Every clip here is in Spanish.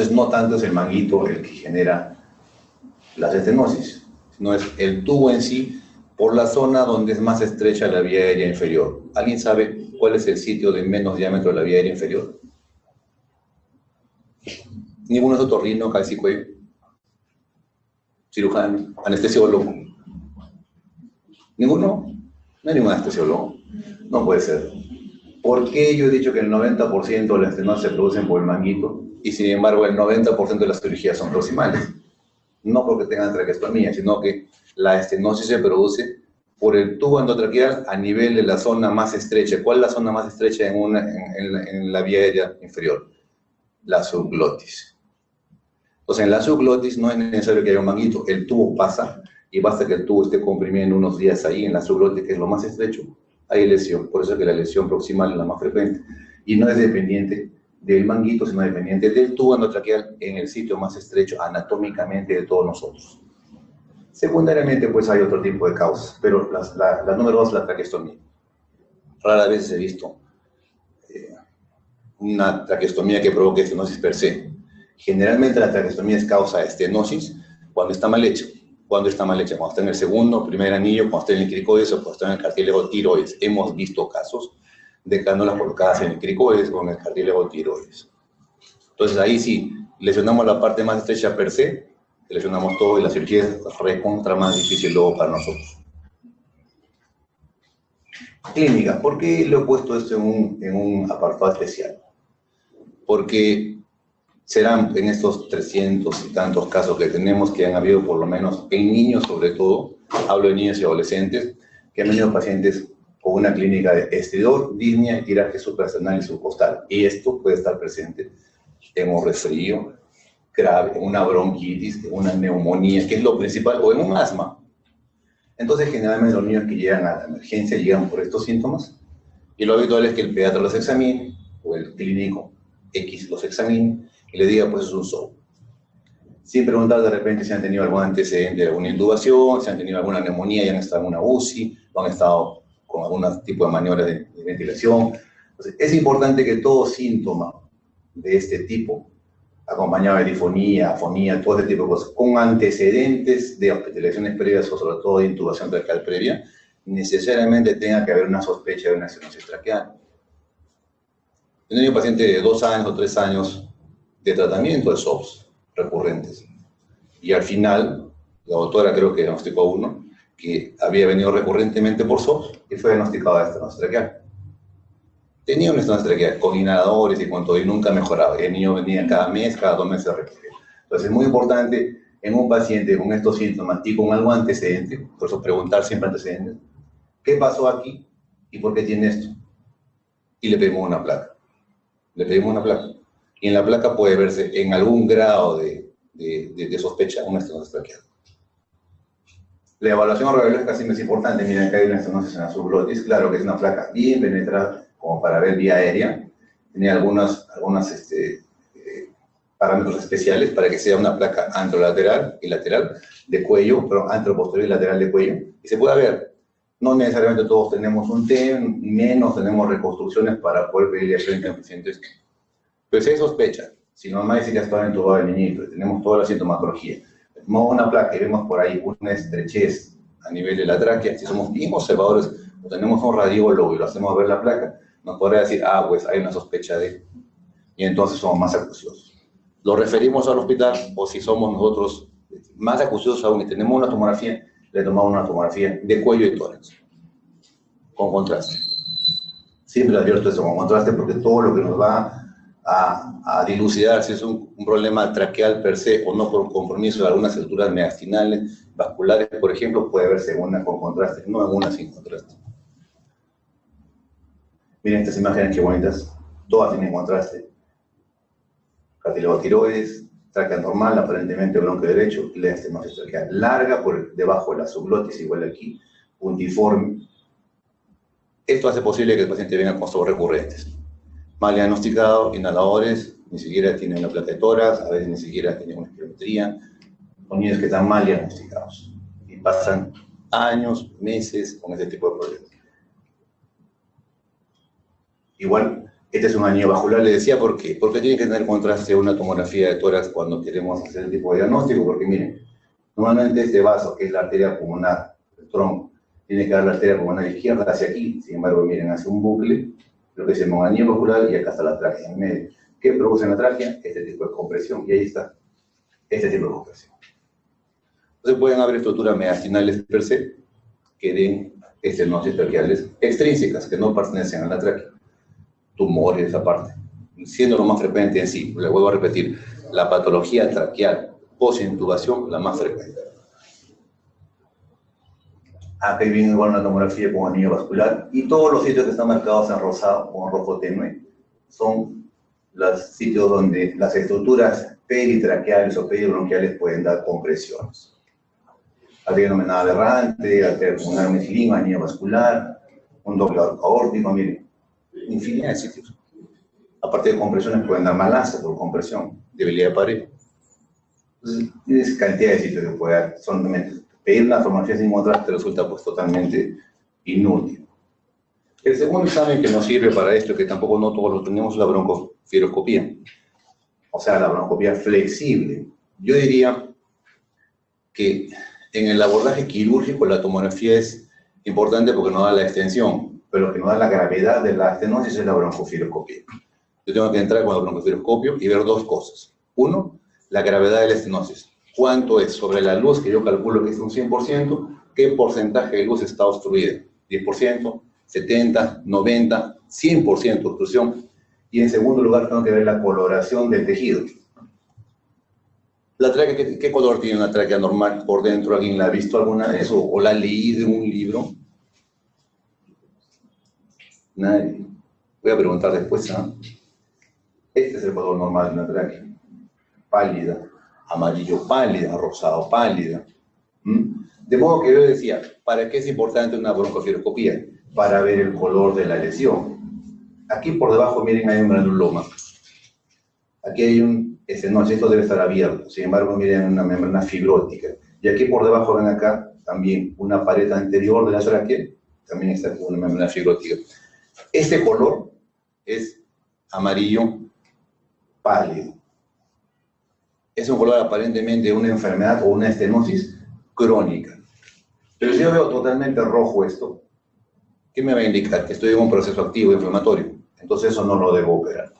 Entonces, no tanto es el manguito el que genera las estenosis, sino es el tubo en sí por la zona donde es más estrecha la vía aérea inferior. ¿Alguien sabe cuál es el sitio de menos diámetro de la vía aérea inferior? Ninguno es otorrino, calcicuello, cirujano, anestesiólogo. ¿Ninguno? No hay ningún anestesiólogo. No puede ser. ¿Por qué yo he dicho que el 90% de las estenosis se producen por el manguito y sin embargo el 90% de las cirugías son proximales? No porque tengan traqueostomía, sino que la estenosis se produce por el tubo endotraqueal a nivel de la zona más estrecha. ¿Cuál es la zona más estrecha en la vía aérea inferior? La subglotis. Entonces, en la subglotis no es necesario que haya un manguito. El tubo pasa y basta que el tubo esté comprimiendo unos días ahí en la subglotis, que es lo más estrecho, hay lesión. Por eso es que la lesión proximal es la más frecuente. Y no es dependiente del manguito, sino dependiente del tubo endotraqueal en el sitio más estrecho anatómicamente de todos nosotros. Secundariamente, pues hay otro tipo de causas, pero la número 2 es la traqueostomía. Rara vez he visto una traqueostomía que provoque estenosis per se. Generalmente la traqueostomía es causa de estenosis cuando está mal hecha. ¿Cuándo está mal hecha? Cuando está en el segundo, primer anillo, cuando está en el cricoides o cuando está en el cartílago tiroides. Hemos visto casos de cánulas colocadas en el cricoides o en el cartílago tiroides. Entonces ahí sí, lesionamos la parte más estrecha per se, lesionamos todo y la cirugía es recontra más difícil luego para nosotros. Clínica, ¿por qué le he puesto esto en un apartado especial? Porque serán en estos 300 y tantos casos que tenemos, que han habido por lo menos en niños sobre todo, hablo de niños y adolescentes, que han venido pacientes con una clínica de estridor, disnea y tiraje suprasternal y subcostal. Y esto puede estar presente en un resfrío grave, en una bronquitis, en una neumonía, que es lo principal, o en un asma. Entonces, generalmente los niños que llegan a la emergencia llegan por estos síntomas, y lo habitual es que el pediatra los examine, o el clínico X los examine, y le diga, pues es un SOP. Sin preguntar de repente si han tenido algún antecedente de alguna intubación, si han tenido alguna neumonía y han estado en una UCI, o han estado con algún tipo de maniobra de ventilación. Entonces, es importante que todo síntoma de este tipo, acompañado de difonía, afonía, todo este tipo de cosas, con antecedentes de hospitalizaciones previas o sobre todo de intubación traqueal previa, necesariamente tenga que haber una sospecha de una estenosis traqueal. He tenido pacientes de 2 años o 3 años de tratamiento de SOPs recurrentes. Y al final, la doctora creo que diagnosticó a uno que había venido recurrentemente por SOPs y fue diagnosticado de estenosis traqueal. Tenía una estenosis traqueal con inhaladores y con todo y nunca mejoraba. El niño venía cada mes, cada 2 meses a requerir. Entonces es muy importante en un paciente con estos síntomas y con algo antecedente, por eso preguntar siempre antecedentes, ¿qué pasó aquí y por qué tiene esto? Y le pedimos una placa. Le pedimos una placa. Y en la placa puede verse en algún grado de sospecha una estenosis traqueal. La evaluación radiológica siempre es importante. Miren, acá hay una estenosis en la subglotis. Claro que es una placa bien penetrada, como para ver vía aérea. Tenía algunos parámetros especiales para que sea una placa anterolateral y lateral de cuello, pero anteroposterior y lateral de cuello. Y se puede ver. No necesariamente todos tenemos un TEM, menos tenemos reconstrucciones para poder pedirle frente a pacientes. Pero si hay sospecha, si no mamá dice que ha estado entubado el niñito, y tenemos toda la sintomatología, vemos una placa y vemos por ahí una estrechez a nivel de la tráquea, si somos bien observadores o tenemos un radiólogo y lo hacemos ver la placa, nos podría decir, pues hay una sospecha de... Y entonces somos más acuciosos. Lo referimos al hospital, o si somos nosotros más acuciosos aún y tenemos una tomografía, le tomamos una tomografía de cuello y tórax, con contraste. Siempre advierto eso con contraste porque todo lo que nos va a dilucidar si es un problema traqueal per se o no por compromiso de algunas estructuras mediastinales, vasculares, por ejemplo, puede verse en una con contraste, no en una sin contraste. Miren estas imágenes qué bonitas, todas tienen contraste. Cartílago tiroides, tráquea normal, aparentemente bronquio derecho, y la estenosis traqueal larga por debajo de la subglotis, igual aquí, puntiforme. Esto hace posible que el paciente venga con SOP recurrentes. Mal diagnosticado, inhaladores, ni siquiera tiene una placa de tórax, a veces ni siquiera tiene una espirometría, son niños que están mal diagnosticados y pasan años, meses con ese tipo de problemas. Igual, Este es un anillo vascular, le decía, ¿por qué? Porque tiene que tener contraste una tomografía de tórax cuando queremos hacer el tipo de diagnóstico, porque miren, normalmente este vaso, que es la arteria pulmonar, el tronco, tiene que dar la arteria pulmonar izquierda hacia aquí, sin embargo, miren, hace un bucle, lo que se llama un anillo vascular, y acá está la tráquea en medio. ¿Qué produce en la tráquea? Este tipo de compresión, y ahí está, este tipo de compresión. Entonces pueden haber estructuras mediastinales per se, que den estenosis traqueales extrínsecas, que no pertenecen a la tráquea. Tumores aparte, siendo lo más frecuente en sí, le vuelvo a repetir, la patología traqueal post-intubación, la más frecuente. Acá viene igual una tomografía con anillo vascular, y todos los sitios que están marcados en rosado o en rojo tenue son los sitios donde las estructuras peritraqueales o peribronquiales pueden dar compresiones. Arteria nominal aberrante, arteria pulmonar mesilina, anillo vascular, un doble arco aórtico, miren, infinidad de sitios. Aparte de compresiones, pueden dar malaza por compresión, debilidad de pared. Entonces, tienes cantidad de sitios que puede dar. Pedir una tomografía sin contraste resulta pues totalmente inútil. El segundo examen que nos sirve para esto, que tampoco no todos lo tenemos, es la broncofibroscopía. O sea, la broncoskopía flexible. Yo diría que en el abordaje quirúrgico la tomografía es importante porque nos da la extensión, pero lo que nos da la gravedad de la estenosis es la broncofibroscopía. Yo tengo que entrar con el broncofibroscopio y ver dos cosas. Uno, la gravedad de la estenosis. ¿Cuánto es sobre la luz, que yo calculo que es un 100%? ¿Qué porcentaje de luz está obstruida? ¿10%, 70%, 90%, 100% obstrucción? Y en segundo lugar, tengo que ver la coloración del tejido. La tráquea, ¿qué color tiene una tráquea normal por dentro? ¿Alguien la ha visto alguna vez o la ha leído en un libro? Nadie. Voy a preguntar después, ¿ah? Este es el color normal de una tráquea. Pálida, amarillo pálida, rosado pálida. De modo que yo decía, ¿para qué es importante una broncofibroscopía? Para ver el color de la lesión. Aquí por debajo, miren, hay un granuloma. Aquí hay un estenosis, esto debe estar abierto. Sin embargo, miren, una membrana fibrótica. Y aquí por debajo, ven acá, también una pared anterior de la tráquea, también está con una membrana fibrótica. Este color es amarillo pálido. Es un color aparentemente de una enfermedad o una estenosis crónica. Pero si yo veo totalmente rojo esto, ¿qué me va a indicar? Que estoy en un proceso activo inflamatorio. Entonces eso no lo debo operar.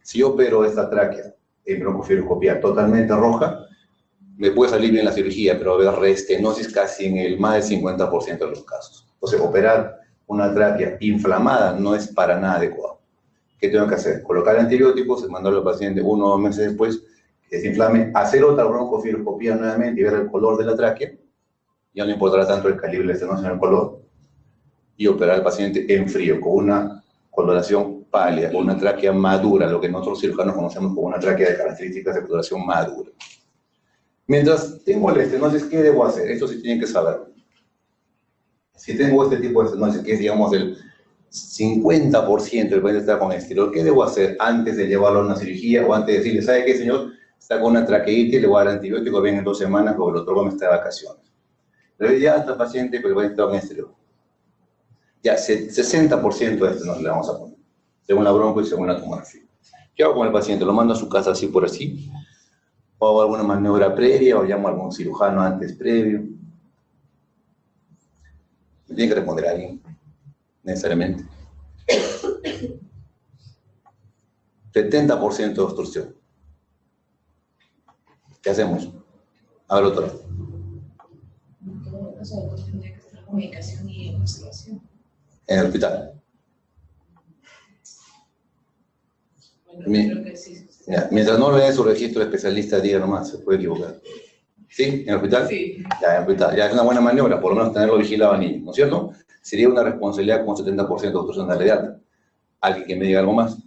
Si yo opero esta tráquea en broncofibroscopía totalmente roja, me puede salir bien la cirugía, pero va a haber reestenosis casi en el más del 50% de los casos. Entonces operar una tráquea inflamada no es para nada adecuado. ¿Qué tengo que hacer? Colocar antibióticos, mandarlo al paciente 1 o 2 meses después, que se inflame, hacer otra broncofibroscopía nuevamente y ver el color de la tráquea. Ya no importará tanto el calibre de estenosis en el color. Y operar al paciente en frío, con una coloración pálida, con una tráquea madura, lo que nosotros cirujanos conocemos como una tráquea de características de coloración madura. Mientras tengo la estenosis, ¿qué debo hacer? Esto sí tienen que saber. Si tengo este tipo de estenosis, que es, digamos, el 50% del paciente está con estirol, ¿qué debo hacer antes de llevarlo a una cirugía o antes de decirle, ¿sabe qué, señor? Está con una traqueitis, le voy a dar antibiótico, viene en 2 semanas porque el otro está de vacaciones. Pero ya está paciente, pero el paciente está con estirol. Ya, 60% de esto nos le vamos a poner, según la bronco y según la tomografía. ¿Qué hago con el paciente? Lo mando a su casa así por así, o hago alguna maniobra previa, o llamo a algún cirujano antes previo. Me tiene que responder alguien, necesariamente. 70% de obstrucción. ¿Qué hacemos? A ver, otro. O sea, pues tendría que estar comunicación y investigación. En el hospital. Bueno, creo que sí. Ya, mientras no vea su registro de especialista, diga nomás, se puede equivocar. ¿Sí? ¿En el hospital? Sí. Ya, en el hospital. Ya es una buena maniobra, por lo menos tenerlo vigilado a niño, ¿no es cierto? Sería una responsabilidad con 70% de obstrucción de la alta. ¿Alguien que me diga algo más?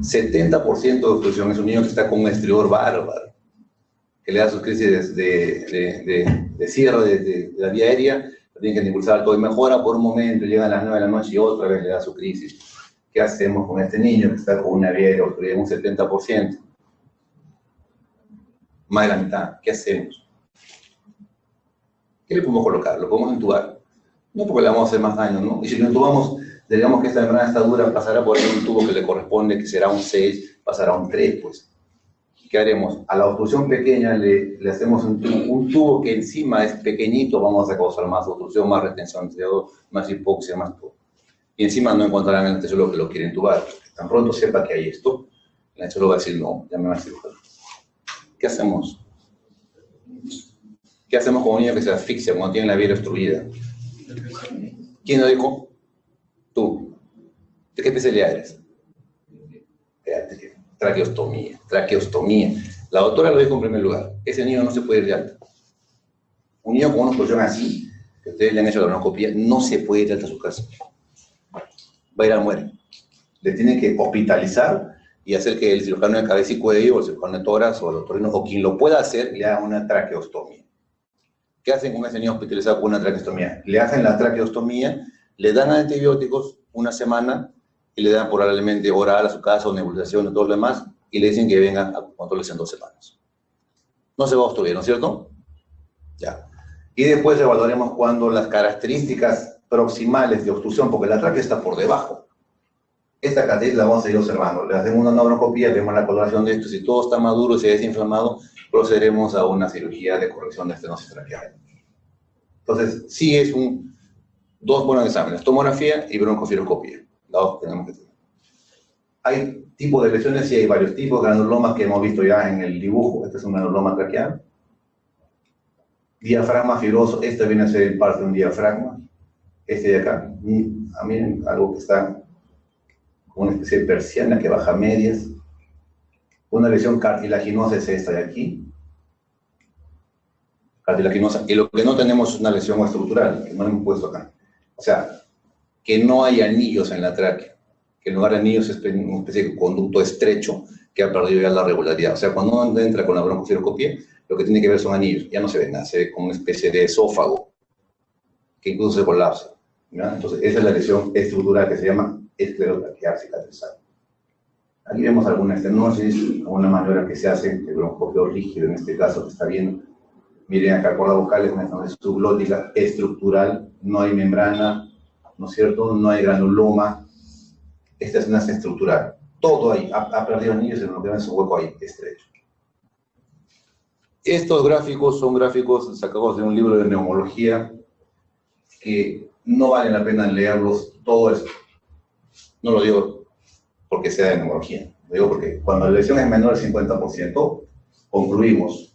...70% de obstrucción es un niño que está con un estridor bárbaro, que le da sus crisis de cierre de la vía aérea, lo tienen que impulsar todo y mejora por un momento, llega a las 9 de la noche y otra vez le da su crisis. ¿Qué hacemos con este niño que está con una vía aérea obstruida en un 70%? Más de la mitad, ¿qué hacemos? ¿Qué le podemos colocar? Lo podemos entubar. No porque le vamos a hacer más daño, ¿no? Y si lo intubamos, digamos que esta membrana está dura, pasará por un tubo que le corresponde, que será un 6, pasará a un 3, pues. ¿Qué haremos? A la obstrucción pequeña le hacemos un tubo que encima es pequeñito, vamos a causar más obstrucción, más retención de CO2, más hipoxia, más todo. Y encima no encontrarán el anestesiólogo que lo quiere intubar. Tan pronto sepa que hay esto, el anestesiólogo va a decir, no, llame al cirujano. ¿Qué hacemos? ¿Qué hacemos con un niño que se asfixia cuando tiene la vía obstruida? ¿Quién lo dijo? Tú. ¿De qué especialidad eres? Traqueostomía, traqueostomía. La doctora lo dijo en primer lugar. Ese niño no se puede ir de alta. Un niño con una obstrucción así, que ustedes le han hecho la broncoplía, no se puede ir de alta a su casa. Va a ir al muere. Le tienen que hospitalizar y hacer que el cirujano de cabeza y cuello, o el cirujano de tórax, o el otorrino, o quien lo pueda hacer, le haga una traqueostomía. ¿Qué hacen con ese niño hospitalizado con una traqueostomía? Le hacen la traqueostomía, le dan antibióticos una semana y le dan probablemente oral a su casa o nebulización y todo lo demás y le dicen que venga a controles en 2 semanas. No se va a obstruir, ¿no es cierto? Ya. Y después evaluaremos cuando las características proximales de obstrucción, porque la tráquea está por debajo. Esta catesis la vamos a ir observando. Le hacemos una broncoplía, vemos la coloración de esto. Si todo está maduro y se ha desinflamado, procederemos a una cirugía de corrección de estenosis traqueal. Entonces, sí es dos buenos exámenes, tomografía y broncofiloscopía. Dos tenemos que tener. Hay tipos de lesiones, sí hay varios tipos, granulomas que hemos visto ya en el dibujo. Este es un granuloma traqueal. Diafragma fibroso, este viene a ser parte de un diafragma. Este de acá, miren, algo que está como una especie de persiana que baja medias. Una lesión cartilaginosa es esta de aquí. Cartilaginosa. Y lo que no tenemos es una lesión estructural, que no hemos puesto acá. O sea, que no hay anillos en la tráquea. Que en lugar de anillos es una especie de conducto estrecho que ha perdido ya la regularidad. O sea, cuando uno entra con la broncofiloscopía, lo que tiene que ver son anillos. Ya no se ve nada, se ve como una especie de esófago que incluso se colapsa, ¿ya? Entonces, esa es la lesión estructural que se llama esclerotraqueal cicatrizal. Aquí vemos alguna estenosis, alguna maniobra que se hace de broncopio rígido, en este caso que está viendo. Miren acá, cuerda vocal es una estenosis subglótica estructural, no hay membrana, ¿no es cierto? No hay granuloma. Esta es una estructural. Todo ahí, ha perdido anillos en lo que es un hueco ahí, estrecho. Estos gráficos son gráficos sacados de un libro de neumología que no vale la pena leerlos todo esto. No lo digo porque sea de neumología, lo digo porque cuando la lesión es menor al 50%, concluimos.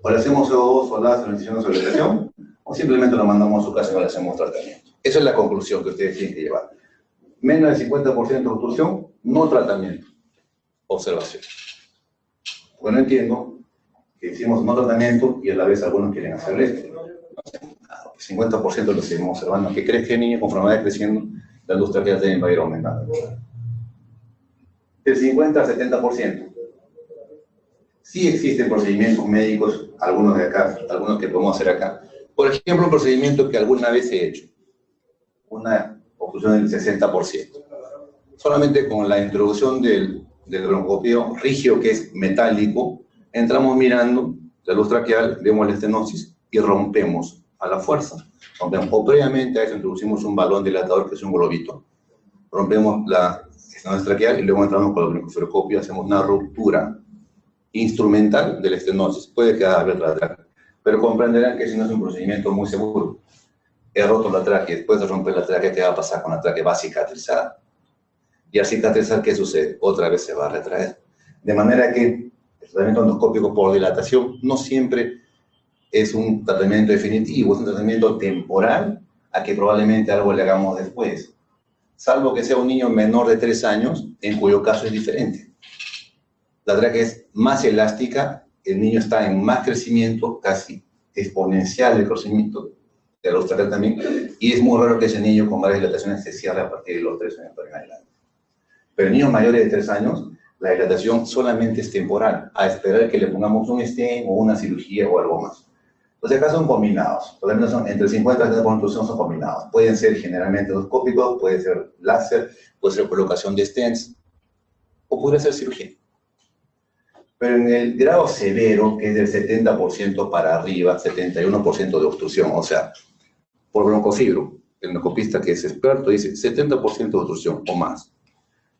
O le hacemos CO2 o la transición sobre la lesión, o simplemente lo mandamos a su casa y no le hacemos tratamiento. Esa es la conclusión que ustedes tienen que llevar. Menos del 50% de obstrucción, no tratamiento. Observación. Bueno, entiendo que hicimos no tratamiento y a la vez algunos quieren hacer esto. No hacemos nada. 50% lo seguimos observando. Que crece el niño, conforme vaya creciendo, la luz traqueal también va a ir aumentando. Del 50 al 70%. Sí existen procedimientos médicos, algunos de acá, algunos que podemos hacer acá. Por ejemplo, un procedimiento que alguna vez he hecho. Una obstrucción del 60%. Solamente con la introducción del broncopio rígido, que es metálico, entramos mirando la luz traqueal, vemos la estenosis y rompemos a la fuerza. Rompemos, o previamente a eso introducimos un balón dilatador que es un globito. Rompemos la estenosis traqueal y luego entramos con el broncofiloscopio, hacemos una ruptura instrumental de la estenosis. Puede quedar abierta la tráquea, pero comprenderán que ese no es un procedimiento muy seguro. He roto la tráquea, después de romper la tráquea, ¿qué va a pasar con la tráquea? Va a cicatrizar. Y al cicatrizar, ¿qué sucede? Otra vez se va a retraer. De manera que el tratamiento endoscópico por dilatación no siempre es un tratamiento definitivo, es un tratamiento temporal a que probablemente algo le hagamos después. Salvo que sea un niño menor de 3 años, en cuyo caso es diferente. La tráquea es más elástica, el niño está en más crecimiento, casi exponencial el crecimiento de los traqueal también, y es muy raro que ese niño con varias dilataciones se cierre a partir de los 3 años en adelante. Pero en niños mayores de 3 años, la dilatación solamente es temporal, a esperar que le pongamos un stent o una cirugía o algo más. Los de acá son combinados, todavía son entre 50 y 70% son combinados. Pueden ser generalmente endoscópicos, puede ser láser, puede ser colocación de stents, o puede ser cirugía. Pero en el grado severo, que es del 70% para arriba, 71% de obstrucción, o sea, por broncofibro. El neurocopista que es experto dice 70% de obstrucción o más.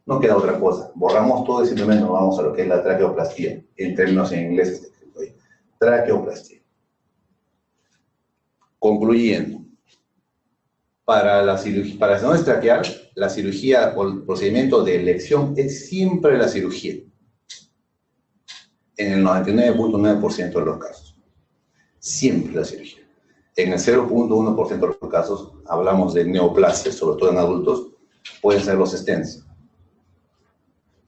No queda otra cosa. Borramos todo y simplemente nos vamos a lo que es la traqueoplastia, en términos en inglés está escrito ahí. Traqueoplastia. Concluyendo, para la stenosis traqueal, la cirugía o el procedimiento de elección es siempre la cirugía, en el 99.9% de los casos. Siempre la cirugía. En el 0.1% de los casos, hablamos de neoplasias, sobre todo en adultos, pueden ser los stents.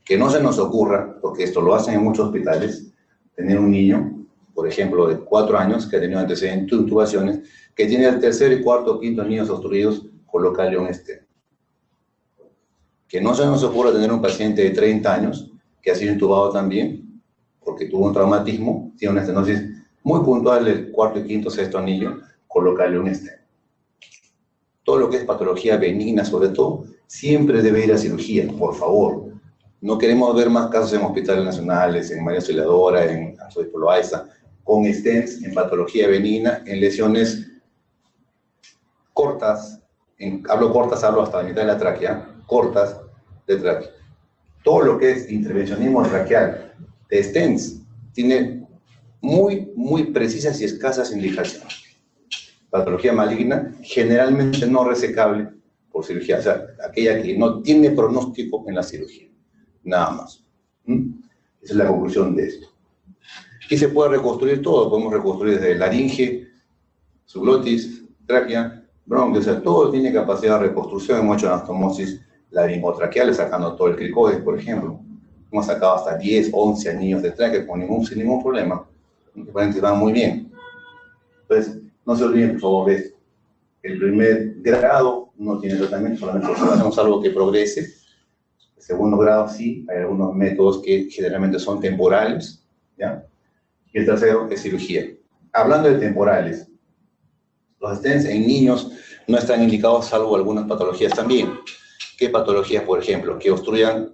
Que no se nos ocurra, porque esto lo hacen en muchos hospitales, tener un niño, por ejemplo, de 4 años, que ha tenido antecedentes de intubaciones, que tiene el tercer y cuarto o quinto niños obstruidos, colocarle un stent. Que no se nos ocurra tener un paciente de 30 años, que ha sido intubado también, porque tuvo un traumatismo, tiene una estenosis muy puntual del cuarto y quinto, sexto anillo, colocarle un stent. Todo lo que es patología benigna, sobre todo, siempre debe ir a cirugía, por favor. No queremos ver más casos en hospitales nacionales, en María Auxiliadora, en Arzobispado Loaiza, con stents en patología benigna, en lesiones cortas, hablo hasta la mitad de la tráquea, cortas de tráquea. Todo lo que es intervencionismo traqueal de stents tiene muy precisas y escasas indicaciones. Patología maligna, generalmente no resecable por cirugía, o sea, aquella que no tiene pronóstico en la cirugía, nada más. Esa es la conclusión de esto. Y se puede reconstruir todo, podemos reconstruir desde laringe, subglotis, tráquea, bronquio, o sea, todo tiene capacidad de reconstrucción. Hemos hecho anastomosis laringotraqueal, sacando todo el cricoides, por ejemplo. Hemos sacado hasta 10, 11 anillos de tráquea sin ningún problema. Los pacientes van muy bien. Entonces, no se olviden, por favor, de esto. El primer grado no tiene tratamiento, solamente observamos algo que progrese. El segundo grado sí, hay algunos métodos que generalmente son temporales, ¿ya? Y el tercero es cirugía. Hablando de temporales, los stents en niños no están indicados salvo algunas patologías también. ¿Qué patologías, por ejemplo? Que obstruyan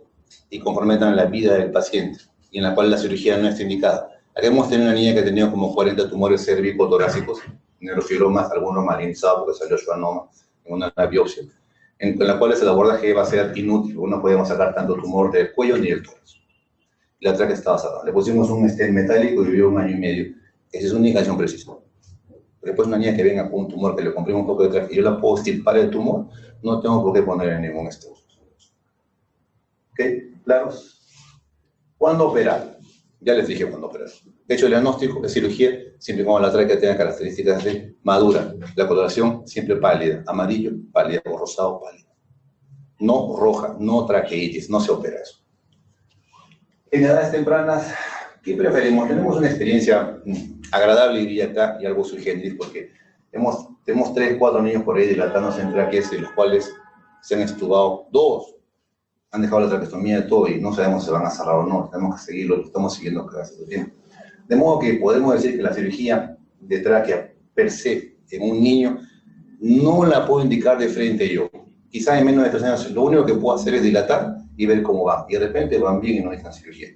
y comprometan la vida del paciente y en la cual la cirugía no está indicada. Aquí hemos tenido una niña que ha tenido como 40 tumores cérvico-torácicos, neurofibromas, algunos malignizados porque salió schwannoma en una biopsia, en la cual el abordaje va a ser inútil, porque no podemos sacar tanto tumor del cuello ni del tórax. La tráquea estaba cerrada. Le pusimos un stent metálico y vivió 1 año y medio. Esa es una indicación precisa. Después una niña que venga con un tumor que le comprime un poco de tráquea y yo la puedo extirpar el tumor, no tengo por qué ponerle ningún stent. ¿Ok? ¿Claros? ¿Cuándo operar? Ya les dije cuándo operar. De hecho, el diagnóstico de cirugía, siempre como la tráquea tenga características de madura. La coloración siempre pálida, amarillo, pálida o rosado, pálida. No roja, no traqueitis, no se opera eso. En edades tempranas, ¿qué preferimos? Tenemos una experiencia agradable, diría acá, y algo sui generis, porque tenemos 3, 4 niños por ahí dilatándose en tráqueas, de los cuales se han extubado 2. Han dejado la traqueostomía de todo y no sabemos si se van a cerrar o no. Tenemos que seguirlo, lo estamos siguiendo cada cierto tiempo. De modo que podemos decir que la cirugía de tráquea per se en un niño no la puedo indicar de frente yo. Quizá en menos de 3 años lo único que puedo hacer es dilatar y ver cómo va. Y de repente van bien y no necesitan cirugía.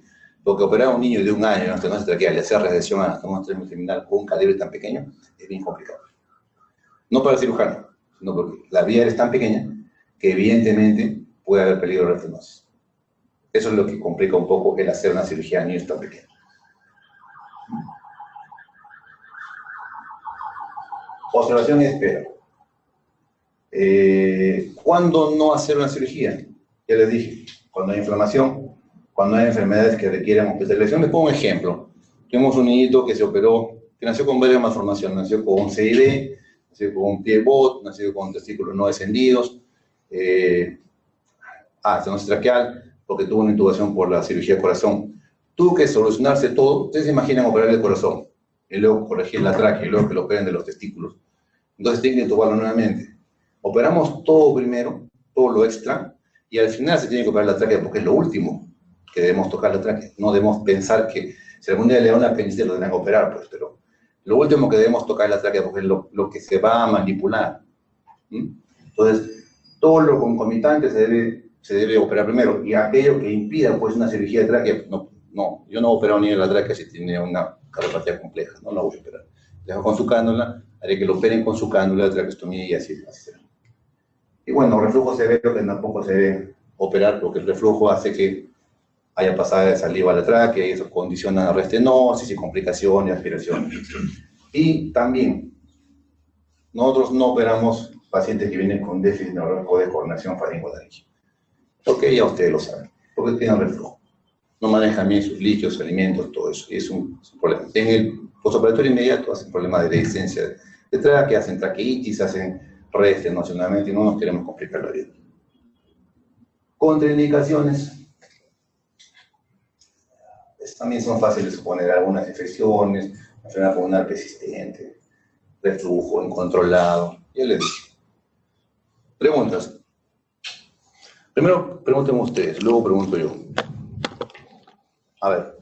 Porque operar a un niño de 1 año en estenosis traqueal y hacer resección a la anastomosis terminal con un calibre tan pequeño es bien complicado. No para el cirujano, sino porque la vía es tan pequeña que evidentemente puede haber peligro de estenosis. Eso es lo que complica un poco el hacer una cirugía a niños tan pequeños. Observación y espera. ¿Cuándo no hacer una cirugía? Ya les dije, cuando hay inflamación, cuando hay enfermedades que requieren hospitalización. Les pongo un ejemplo. Tenemos un niñito que se operó, que nació con varias malformaciones. Nació con un CID, nació con un pie bot, nació con testículos no descendidos, estenosis traqueal, porque tuvo una intubación por la cirugía de corazón. Tuvo que solucionarse todo. Ustedes se imaginan operar el corazón, y luego corregir la tráquea, y luego que lo operen de los testículos. Entonces tienen que intubarlo nuevamente. Operamos todo primero, todo lo extra, y al final se tiene que operar la tráquea porque es lo último que debemos tocar la tráquea. No debemos pensar que si algún día le da una apendicitis lo tendrán que operar, pues, pero lo último que debemos tocar es la tráquea porque es lo que se va a manipular. Entonces, todo lo concomitante se debe operar primero, y aquello que impida pues una cirugía de tráquea, no, yo no he operado ni en la tráquea si tiene una cardiopatía compleja, no la voy a operar. dejo con su cánula, haré que lo operen con su cánula de traqueostomía y así será. Y bueno, reflujo severo que tampoco se debe operar porque el reflujo hace que haya pasada de saliva a la tráquea y eso condiciona la restenosis y complicaciones, aspiraciones. Y también, nosotros no operamos pacientes que vienen con déficit neurológico de coordinación faringolaringea, porque ya ustedes lo saben, porque tienen reflujo. No manejan bien sus líquidos, alimentos, todo eso, y es un problema. En el postoperatorio inmediato hacen problemas de resistencia de tráquea, hacen traqueitis, hacen restenocionamiento y no nos queremos complicar la vida. Contraindicaciones. También son fáciles de suponer algunas infecciones, enfermedad pulmonar persistente, reflujo incontrolado, ya les dije. Preguntas. Primero pregunten ustedes, luego pregunto yo. A ver.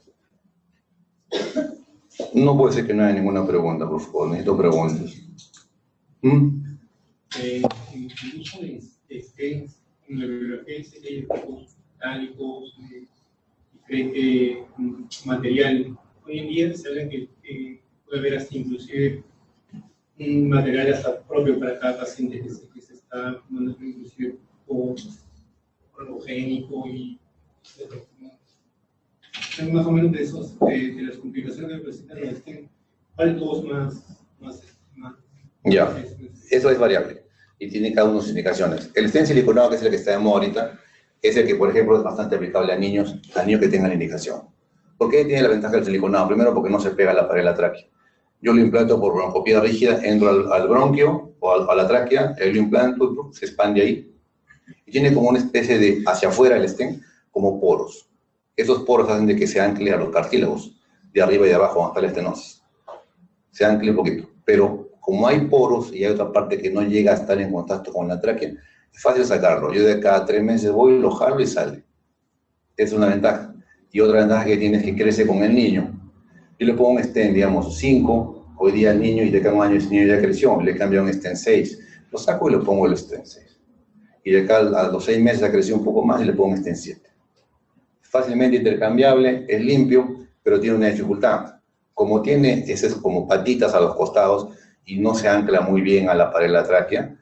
No puede ser que no haya ninguna pregunta, por favor, necesito preguntas. El uso de stents en la bibliografía dice que hay efectos metálicos, diferente material. Hoy en día se habla que puede haber hasta inclusive un material hasta propio para cada paciente que se está mandando inclusive orgogénico y más o menos de esos de las complicaciones que presentan el stent. ¿Cuál dos más Ya, eso es variable y tiene cada uno sus indicaciones. El stent siliconado, que es el que está de moda ahorita, es el que, por ejemplo, es bastante aplicable a niños que tengan la indicación. ¿Por qué tiene la ventaja del siliconado? Primero, porque no se pega a la pared de la tráquea. Yo lo implanto por broncopía rígida, entro al bronquio o a la tráquea, lo implanto, se expande ahí. Y tiene como una especie de, hacia afuera el stent, como poros. Esos poros hacen de que se ancle a los cartílagos, de arriba y de abajo, donde está la estenosis. Se ancle un poquito. Pero como hay poros y hay otra parte que no llega a estar en contacto con la tráquea, es fácil sacarlo. Yo de cada 3 meses voy, lo jalo y sale. Es una ventaja. Y otra ventaja que tiene es que crece con el niño. Yo le pongo un stent, digamos, 5, hoy día el niño, y de cada un año ese niño ya creció, le cambio un stent 6. Lo saco y le pongo el stent 6. Y de acá a los 6 meses ha crecido un poco más y le pongo un stent 7. Fácilmente intercambiable, es limpio, pero tiene una dificultad. Como tiene esas como patitas a los costados y no se ancla muy bien a la pared de la tráquea,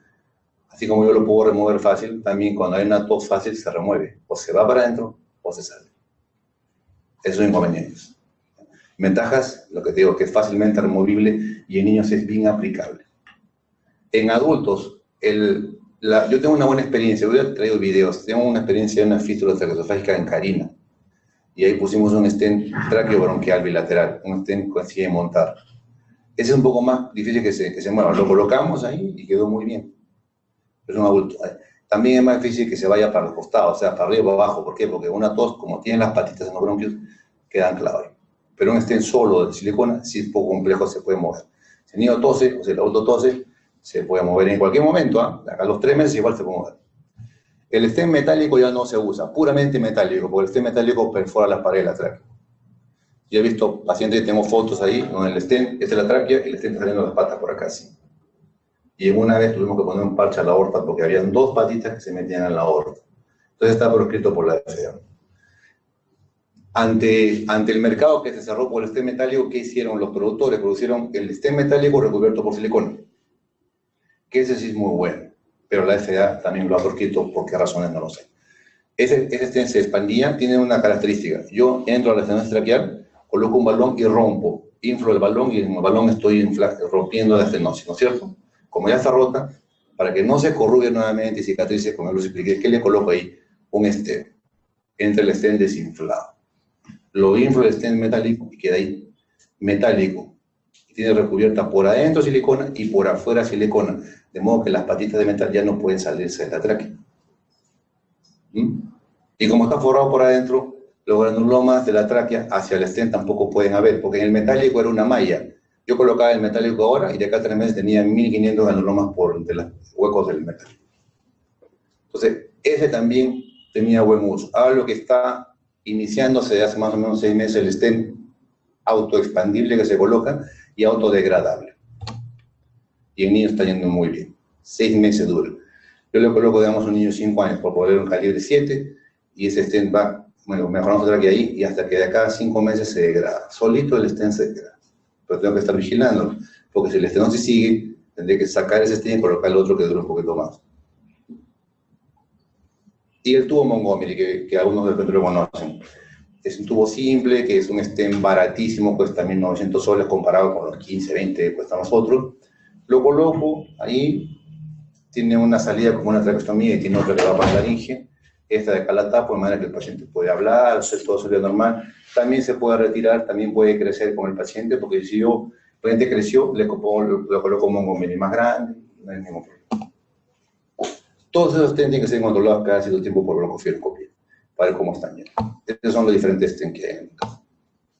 así como yo lo puedo remover fácil, también cuando hay una tos fácil se remueve. O se va para adentro o se sale. Esos son inconvenientes. Ventajas, lo que te digo, que es fácilmente removible y en niños es bien aplicable. En adultos, yo tengo una buena experiencia, yo he traído videos, tengo una experiencia de una fístula traqueosofágica en Carina. Y ahí pusimos un stent traqueobronquial bilateral, un stent que consigue montar. Ese es un poco más difícil que se mueva. Lo colocamos ahí y quedó muy bien. Es un adulto. También es más difícil que se vaya para los costados, o sea, para arriba o para abajo. ¿Por qué? Porque una tos, como tiene las patitas en los bronquios, queda anclado ahí. Pero un stent solo de silicona, si es poco complejo, se puede mover. Si el niño tose, o si el adulto tose, se puede mover en cualquier momento. Acá a los 3 meses igual se puede mover. El stent metálico ya no se usa, puramente metálico, porque el stent metálico perfora la pared de la tráquea. Yo he visto pacientes, tengo fotos ahí, con el stent, esta es la tráquea, y el stent está saliendo las patas por acá, así. Y una vez tuvimos que poner un parche a la aorta porque habían 2 patitas que se metían en la aorta. Entonces está proscrito por la FDA. Ante el mercado que se cerró por el stent metálico, ¿qué hicieron los productores? Producieron el stent metálico recubierto por silicona, que ese sí es muy bueno, pero la FDA también lo ha proscrito, ¿por qué razones? No lo sé. Ese stent se expandía, tiene una característica. Yo entro a la estenosis traqueal, coloco un balón y rompo. Inflo el balón y en el balón estoy rompiendo la estenosis, ¿no es cierto? Como ya está rota, para que no se corrugue nuevamente y cicatrices, como lo expliqué, ¿qué le coloco ahí? Un stent. Entre el stent desinflado. Lo inflo el stent metálico y queda ahí metálico. Y tiene recubierta por adentro silicona y por afuera silicona. De modo que las patitas de metal ya no pueden salirse de la tráquea. Y como está forrado por adentro, los granulomas de la tráquea hacia el stent tampoco pueden haber, porque en el metálico era una malla. Yo colocaba el metálico ahora y de acá a 3 meses tenía 1500 granulomas de los huecos del metal. Entonces, ese también tenía buen uso. Ahora lo que está iniciándose de hace más o menos 6 meses el stent autoexpandible que se coloca y autodegradable. Y el niño está yendo muy bien. 6 meses dura. Yo le coloco, digamos, a un niño de 5 años por poder un calibre 7 y ese stent va, bueno, mejoramos otra que ahí y hasta que de acá a 5 meses se degrada. Solito el stent se degrada. Pero tengo que estar vigilando. porque si la estenosis sigue, tendré que sacar ese stent y colocar el otro que dure un poquito más. Y el tubo Montgomery, que algunos de repente lo conocen. Es un tubo simple, que es un stent baratísimo, cuesta 1.900 soles comparado con los 15, 20 que cuesta nosotros. Lo coloco ahí, tiene una salida como una traqueostomía y tiene otra que va para la laringe. Esta de acá la tapo de manera que el paciente puede hablar, hacer todo sería normal. También se puede retirar, también puede crecer con el paciente, porque si el paciente creció, le coloco un Montgomery más grande, no hay ningún problema. Todos esos stents tienen que ser controlados cada cierto tiempo por broncofioscopia, para ver cómo están yendo. Estos son los diferentes stents que hay.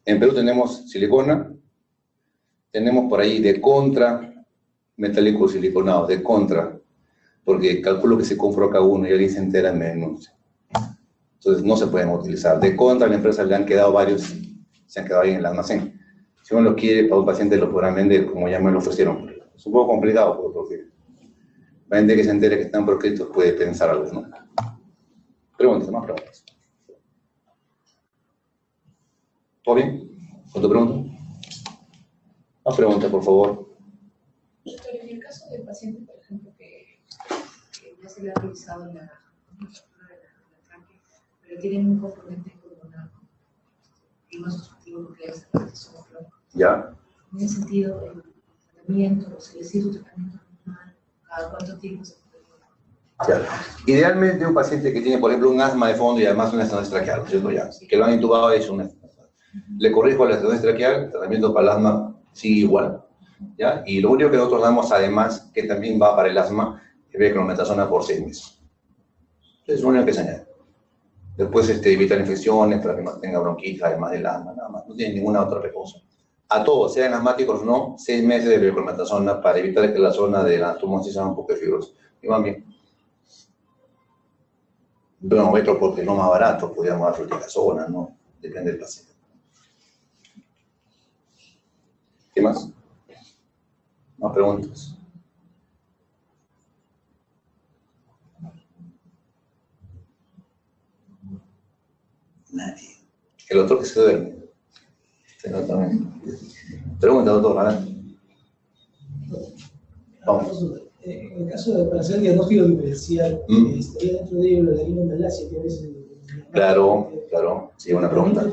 En Perú tenemos silicona, tenemos por ahí de contra, metálico siliconado, de contra, porque calculo que si compro acá uno y alguien se entera, me denuncia. Entonces no se pueden utilizar. De contra, a la empresa le han quedado varios, se han quedado ahí en el almacén. Si uno lo quiere para un paciente, lo podrán vender, como ya me lo ofrecieron. Es un poco complicado, porque la gente que se entere que están proscritos puede pensar algo, ¿no? Preguntas, más preguntas. ¿Todo bien? ¿Con tu pregunta? Más preguntas, por favor. Doctor, en el caso del paciente, por ejemplo, que ya se le ha realizado la tráquea, pero tiene un componente pulmonar y más obstructivo nuclear, ¿Ya? en ese sentido, el tratamiento, se le sigue su tratamiento normal, cada cuánto tiempo se puede. Ya. Idealmente un paciente que tiene, por ejemplo, un asma de fondo y además una estenosis traqueal, ¿cierto? Ya, que lo han intubado y es una... Le corrijo la estenosis traqueal, el tratamiento para el asma sigue igual, ¿ya? Y lo único que nosotros damos, además, que también va para el asma, es beclometasona por 6 meses. Es lo único que se añade. Después evitar infecciones para que no tenga bronquitis, además del asma, nada más. No tiene ninguna otra cosa. A todos, sean asmáticos o no, 6 meses de beclometasona para evitar que la zona de la tumosis sea un poco fibrosa. Y van bien. Bueno, otro porque no más barato, podríamos dar fluticasona, ¿no? Depende del paciente. ¿Qué más? ¿Más preguntas? Nadie. El otro que se duerme. Pregunta, doctor, a ver. Vamos. En el caso de para hacer el diagnóstico diferencial, estaría dentro de ello la laringomelastia, que a veces... Claro, sí, una pregunta.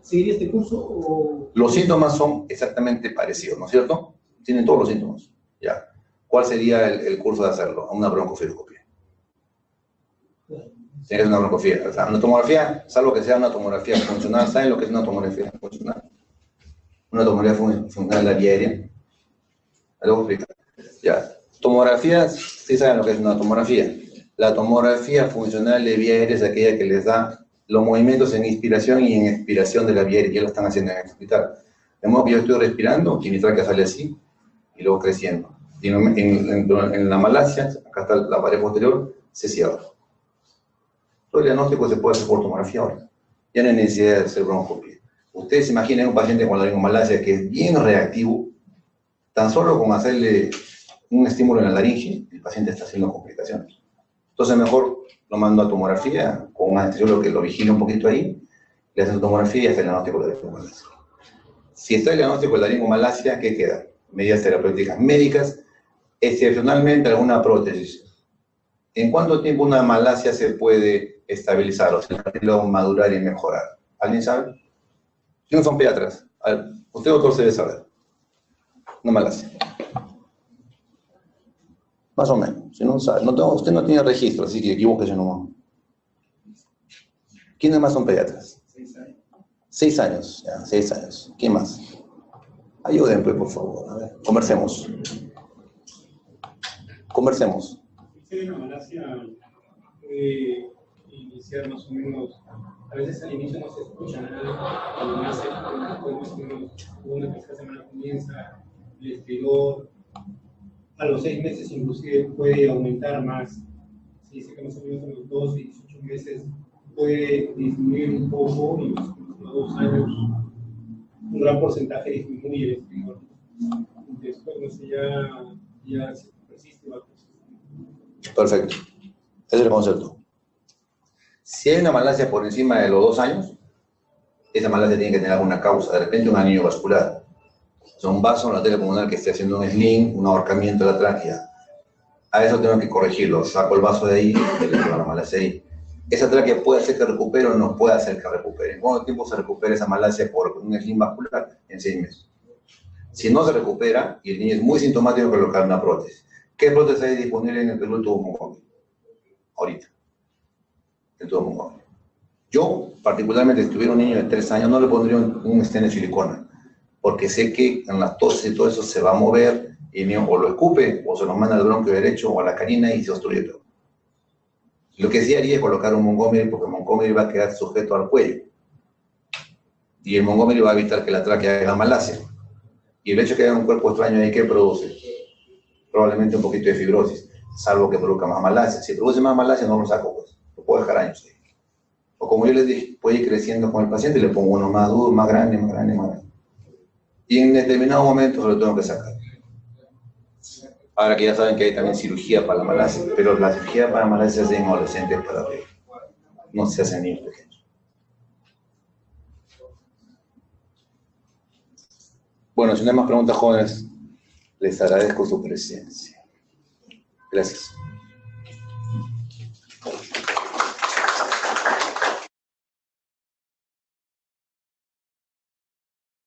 ¿Seguiría este curso o...? Los síntomas son exactamente parecidos, ¿no es cierto? Tienen todos los síntomas, ya. ¿Cuál sería el curso de hacerlo? Una broncofioscopia. Tiene que ser una broncofilia. O sea, una tomografía, salvo que sea una tomografía funcional. ¿Saben lo que es una tomografía funcional? Una tomografía funcional de la vía aérea. ¿Algo explica? Ya. Tomografías, sí saben lo que es una tomografía. La tomografía funcional de vía aérea es aquella que les da los movimientos en inspiración y en expiración de la vía aérea. Ya lo están haciendo en el hospital. De modo que yo estoy respirando y mi tráquea sale así y luego creciendo. Y en la malasia, acá está la pared posterior, se cierra. Todo el diagnóstico se puede hacer por tomografía ahora. Ya no hay necesidad de hacer broncoescopia. Ustedes se imaginen un paciente con laringomalacia que es bien reactivo, tan solo con hacerle un estímulo en la laringe, el paciente está haciendo complicaciones. Entonces mejor lo mando a tomografía, con un anestesiólogo que lo vigile un poquito ahí, le hace su tomografía y hace el diagnóstico de laringomalacia. Si está el diagnóstico de laringomalacia, ¿qué queda? Medidas terapéuticas médicas, excepcionalmente alguna prótesis. ¿En cuánto tiempo una malacia se puede estabilizar o sea, luego madurar y mejorar? ¿Alguien sabe? ¿Quiénes son pediatras? A ver, usted doctor se debe saber. Una malacia. Más o menos. Si no sabe, usted no tiene registro, así que equivóquese nomás. ¿Quiénes más son pediatras? 6 años. 6 años, ya, 6 años. ¿Quién más? Ayuden, pues, por favor. A ver, conversemos. Conversemos. Sí, la malasia puede iniciar más o menos, a veces al inicio no se escucha nada, cuando nace, después más o menos una tercera semana comienza el estridor, a los 6 meses inclusive puede aumentar más, se dice que más o menos a los 12 y 18 meses puede disminuir un poco y los últimos 2 años un gran porcentaje disminuye el estridor. Después no sé, ya se persiste o persiste. Perfecto. Ese es el concepto. Si hay una malasia por encima de los 2 años, esa malasia tiene que tener alguna causa, de repente un anillo vascular. O sea, un vaso en la arteria pulmonar que esté haciendo un sling, un ahorcamiento de la tráquea. A eso tengo que corregirlo. Saco el vaso de ahí y le pongo la malasia ahí. Esa tráquea puede hacer que recupere o no puede hacer que recupere. ¿En cuánto tiempo se recupera esa malasia por un sling vascular? En 6 meses. Si no se recupera y el niño es muy sintomático, colocar una prótesis. ¿Qué prótesis hay disponible en el Perú? El tubo Montgomery. Ahorita. El tubo Montgomery. Yo, particularmente, si tuviera un niño de 3 años, no le pondría un stent de silicona, porque sé que en las toses y todo eso se va a mover y el niño o lo escupe o se lo manda al bronquio derecho o a la carina y se obstruye todo. Lo que sí haría es colocar un Montgomery, porque el Montgomery va a quedar sujeto al cuello. Y el Montgomery va a evitar que la tráquea haga malasia. Y el hecho de que haya un cuerpo extraño ahí, ¿qué produce? Probablemente un poquito de fibrosis, salvo que produzca más malasia. Si produce más malasia, no lo saco, pues. Lo puedo dejar años ahí. O como yo les dije, puede ir creciendo con el paciente y le pongo uno más duro, más grande, más grande, más grande. Y en determinado momento se lo tengo que sacar. Ahora que ya saben que hay también cirugía para la malasia, pero la cirugía para la malasia se hace en adolescentes para arriba. No se hace en niños pequeños. Bueno, si no hay más preguntas, jóvenes, les agradezco su presencia. Gracias.